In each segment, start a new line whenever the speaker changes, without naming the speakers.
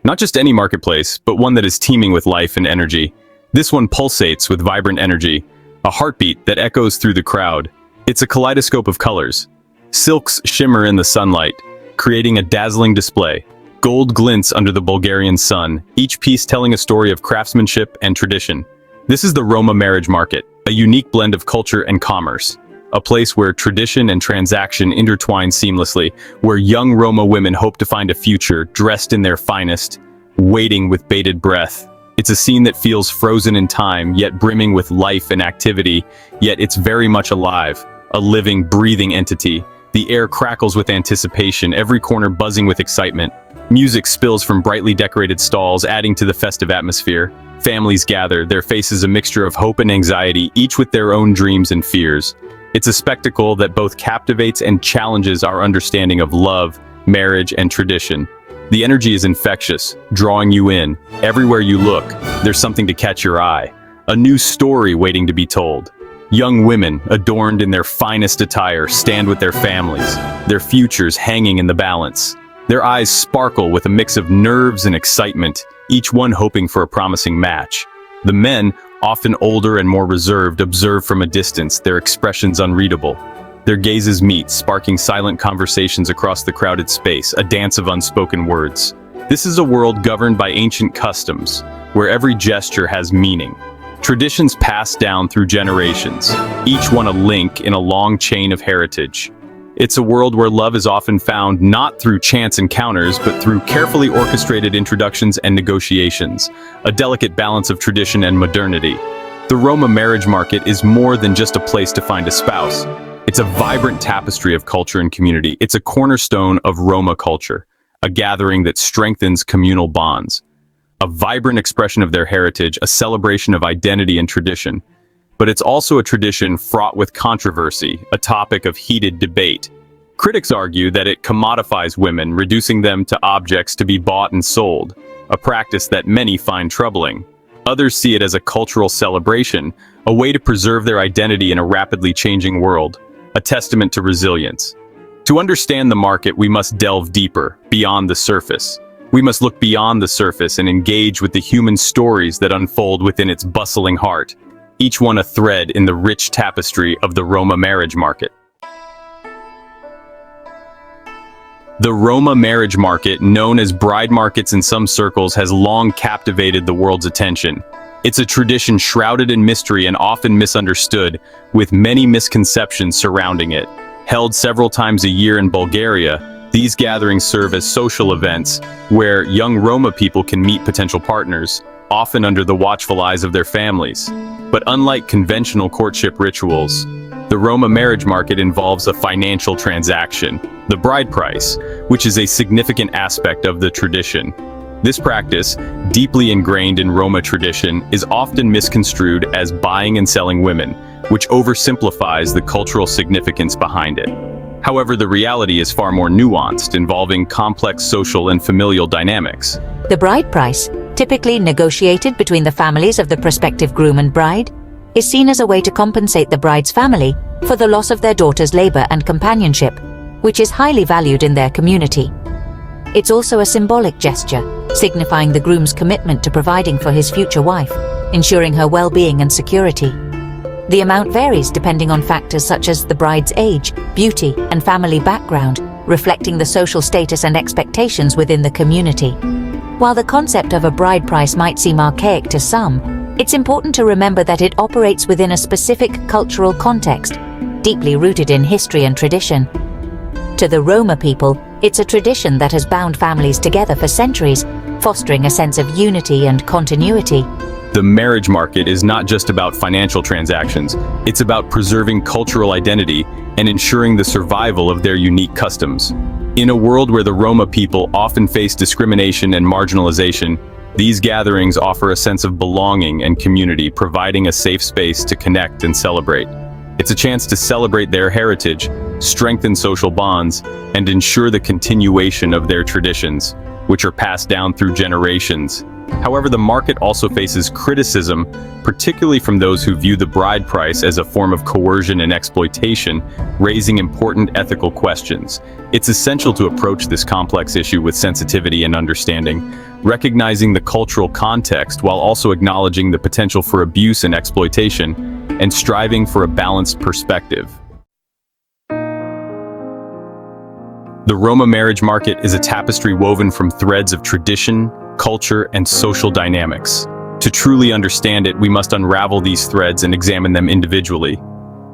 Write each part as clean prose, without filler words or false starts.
Not just any marketplace, but one that is teeming with life and energy. This one pulsates with vibrant energy, a heartbeat that echoes through the crowd. It's a kaleidoscope of colors. Silks shimmer in the sunlight, creating a dazzling display. Gold glints under the Bulgarian sun, each piece telling a story of craftsmanship and tradition. This is the Roma marriage market, a unique blend of culture and commerce. A place where tradition and transaction intertwine seamlessly, where young Roma women hope to find a future dressed in their finest, waiting with bated breath. It's a scene that feels frozen in time, yet brimming with life and activity, yet it's very much alive, a living, breathing entity. The air crackles with anticipation, every corner buzzing with excitement. Music spills from brightly decorated stalls, adding to the festive atmosphere. Families gather, their faces a mixture of hope and anxiety, each with their own dreams and fears. It's a spectacle that both captivates and challenges our understanding of love, marriage, and tradition. The energy is infectious, drawing you in. Everywhere you look, there's something to catch your eye. A new story waiting to be told. Young women, adorned in their finest attire, stand with their families, their futures hanging in the balance. Their eyes sparkle with a mix of nerves and excitement, each one hoping for a promising match. The men, often older and more reserved, observe from a distance, their expressions unreadable. Their gazes meet, sparking silent conversations across the crowded space, a dance of unspoken words. This is a world governed by ancient customs, where every gesture has meaning. Traditions passed down through generations, each one a link in a long chain of heritage. It's a world where love is often found not through chance encounters, but through carefully orchestrated introductions and negotiations, a delicate balance of tradition and modernity. The Roma marriage market is more than just a place to find a spouse. It's a vibrant tapestry of culture and community. It's a cornerstone of Roma culture, a gathering that strengthens communal bonds, a vibrant expression of their heritage, a celebration of identity and tradition. But it's also a tradition fraught with controversy, a topic of heated debate. Critics argue that it commodifies women, reducing them to objects to be bought and sold, a practice that many find troubling. Others see it as a cultural celebration, a way to preserve their identity in a rapidly changing world, a testament to resilience. To understand the market, we must delve deeper, beyond the surface. We must look beyond the surface and engage with the human stories that unfold within its bustling heart, each one a thread in the rich tapestry of the Roma marriage market. The Roma marriage market, known as bride markets in some circles, has long captivated the world's attention. It's a tradition shrouded in mystery and often misunderstood, with many misconceptions surrounding it. Held several times a year in Bulgaria, these gatherings serve as social events where young Roma people can meet potential partners, often under the watchful eyes of their families. But unlike conventional courtship rituals, the Roma marriage market involves a financial transaction, the bride price, which is a significant aspect of the tradition. This practice, deeply ingrained in Roma tradition, is often misconstrued as buying and selling women, which oversimplifies the cultural significance behind it. However, the reality is far more nuanced, involving complex social and familial dynamics.
The bride price, typically negotiated between the families of the prospective groom and bride, is seen as a way to compensate the bride's family for the loss of their daughter's labor and companionship, which is highly valued in their community. It's also a symbolic gesture, signifying the groom's commitment to providing for his future wife, ensuring her well-being and security. The amount varies depending on factors such as the bride's age, beauty, and family background, reflecting the social status and expectations within the community. While the concept of a bride price might seem archaic to some, it's important to remember that it operates within a specific cultural context, deeply rooted in history and tradition. To the Roma people, it's a tradition that has bound families together for centuries, fostering a sense of unity and continuity.
The marriage market is not just about financial transactions, it's about preserving cultural identity and ensuring the survival of their unique customs. In a world where the Roma people often face discrimination and marginalization, these gatherings offer a sense of belonging and community, providing a safe space to connect and celebrate. It's a chance to celebrate their heritage, strengthen social bonds, and ensure the continuation of their traditions. which are passed down through generations. However, the market also faces criticism, particularly from those who view the bride price as a form of coercion and exploitation, raising important ethical questions. It's essential to approach this complex issue with sensitivity and understanding, recognizing the cultural context while also acknowledging the potential for abuse and exploitation, and striving for a balanced perspective. The Roma marriage market is a tapestry woven from threads of tradition, culture, and social dynamics. To truly understand it, we must unravel these threads and examine them individually.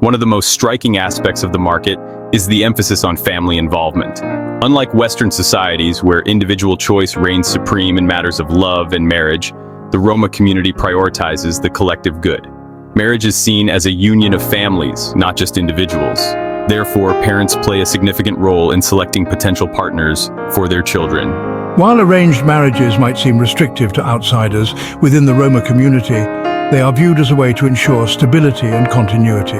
One of the most striking aspects of the market is the emphasis on family involvement. Unlike Western societies, where individual choice reigns supreme in matters of love and marriage, the Roma community prioritizes the collective good. Marriage is seen as a union of families, not just individuals. Therefore, parents play a significant role in selecting potential partners for their children.
While arranged marriages might seem restrictive to outsiders within the Roma community, they are viewed as a way to ensure stability and continuity.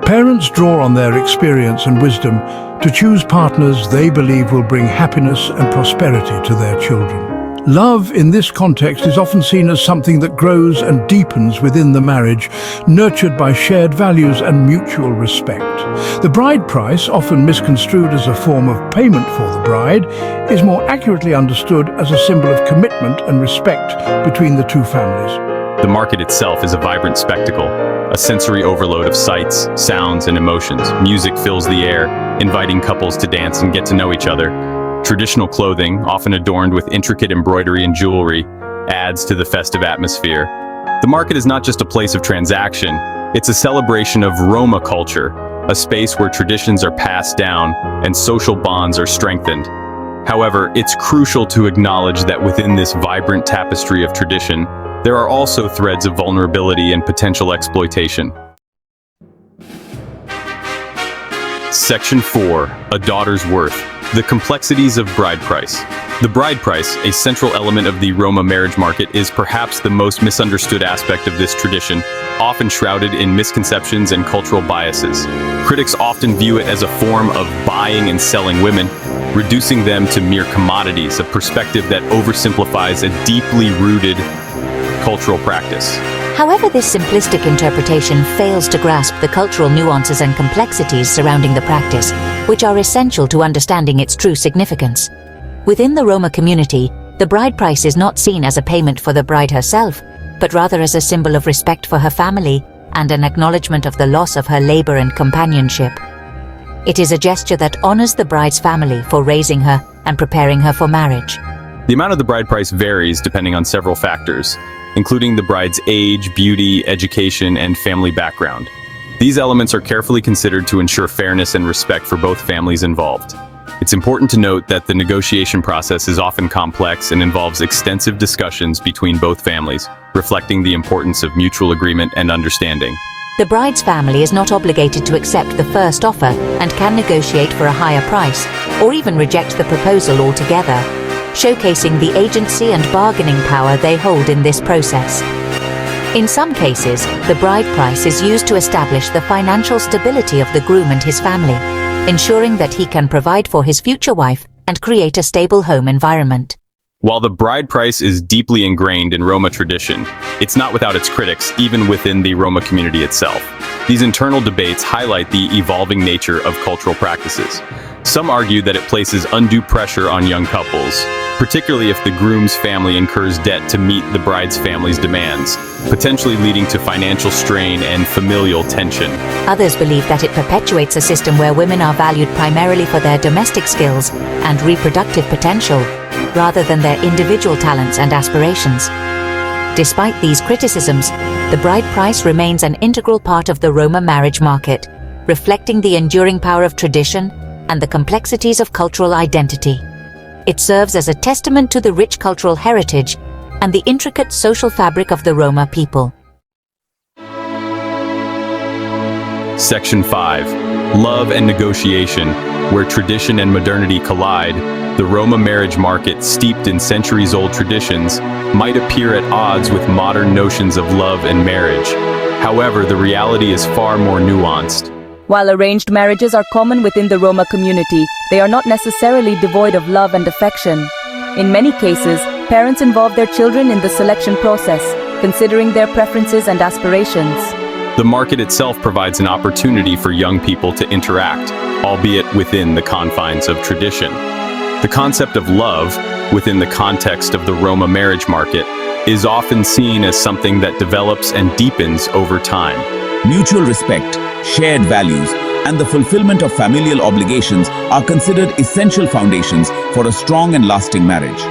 Parents draw on their experience and wisdom to choose partners they believe will bring happiness and prosperity to their children. Love in this context is often seen as something that grows and deepens within the marriage, nurtured by shared values and mutual respect. The bride price, often misconstrued as a form of payment for the bride, is more accurately understood as a symbol of commitment and respect between the two families.
The market itself is a vibrant spectacle, a sensory overload of sights, sounds, and emotions. Music fills the air, inviting couples to dance and get to know each other. Traditional clothing, often adorned with intricate embroidery and jewelry, adds to the festive atmosphere. The market is not just a place of transaction, it's a celebration of Roma culture, a space where traditions are passed down and social bonds are strengthened. However, it's crucial to acknowledge that within this vibrant tapestry of tradition, there are also threads of vulnerability and potential exploitation. Section 4. A Daughter's Worth. The complexities of bride price. The bride price, a central element of the Roma marriage market, is perhaps the most misunderstood aspect of this tradition, often shrouded in misconceptions and cultural biases. Critics often view it as a form of buying and selling women, reducing them to mere commodities, a perspective that oversimplifies a deeply rooted cultural practice.
However, this simplistic interpretation fails to grasp the cultural nuances and complexities surrounding the practice, which are essential to understanding its true significance. Within the Roma community, the bride price is not seen as a payment for the bride herself, but rather as a symbol of respect for her family and an acknowledgement of the loss of her labor and companionship. It is a gesture that honors the bride's family for raising her and preparing her for marriage.
The amount of the bride price varies depending on several factors, including the bride's age, beauty, education, and family background. These elements are carefully considered to ensure fairness and respect for both families involved. It's important to note that the negotiation process is often complex and involves extensive discussions between both families, reflecting the importance of mutual agreement and understanding.
The bride's family is not obligated to accept the first offer and can negotiate for a higher price, or even reject the proposal altogether, showcasing the agency and bargaining power they hold in this process. In some cases, the bride price is used to establish the financial stability of the groom and his family, ensuring that he can provide for his future wife and create a stable home environment.
While the bride price is deeply ingrained in Roma tradition, it's not without its critics, even within the Roma community itself. These internal debates highlight the evolving nature of cultural practices. Some argue that it places undue pressure on young couples, particularly if the groom's family incurs debt to meet the bride's family's demands, potentially leading to financial strain and familial tension.
Others believe that it perpetuates a system where women are valued primarily for their domestic skills and reproductive potential, rather than their individual talents and aspirations. Despite these criticisms, the bride price remains an integral part of the Roma marriage market, reflecting the enduring power of tradition and the complexities of cultural identity. It serves as a testament to the rich cultural heritage and the intricate social fabric of the Roma people.
Section 5. Love and negotiation. Where tradition and modernity collide, the Roma marriage market, steeped in centuries-old traditions, might appear at odds with modern notions of love and marriage. However, the reality is far more nuanced.
While arranged marriages are common within the Roma community, they are not necessarily devoid of love and affection. In many cases, parents involve their children in the selection process, considering their preferences and aspirations.
The market itself provides an opportunity for young people to interact, albeit within the confines of tradition. The concept of love, within the context of the Roma marriage market, is often seen as something that develops and deepens over time.
Mutual respect, shared values, and the fulfillment of familial obligations are considered essential foundations for a strong and lasting marriage.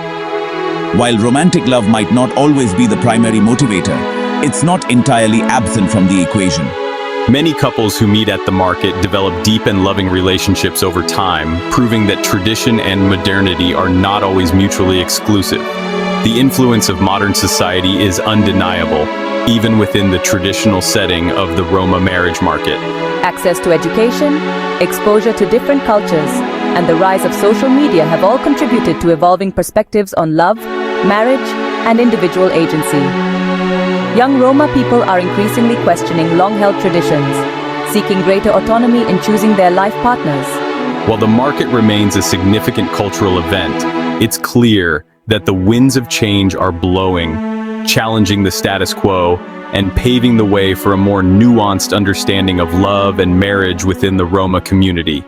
While romantic love might not always be the primary motivator, it's not entirely absent from the equation.
Many couples who meet at the market develop deep and loving relationships over time, proving that tradition and modernity are not always mutually exclusive. The influence of modern society is undeniable, even within the traditional setting of the Roma marriage market.
Access to education, exposure to different cultures, and the rise of social media have all contributed to evolving perspectives on love, marriage, and individual agency. Young Roma people are increasingly questioning long-held traditions, seeking greater autonomy in choosing their life partners.
While the market remains a significant cultural event, it's clear that the winds of change are blowing, challenging the status quo and paving the way for a more nuanced understanding of love and marriage within the Roma community.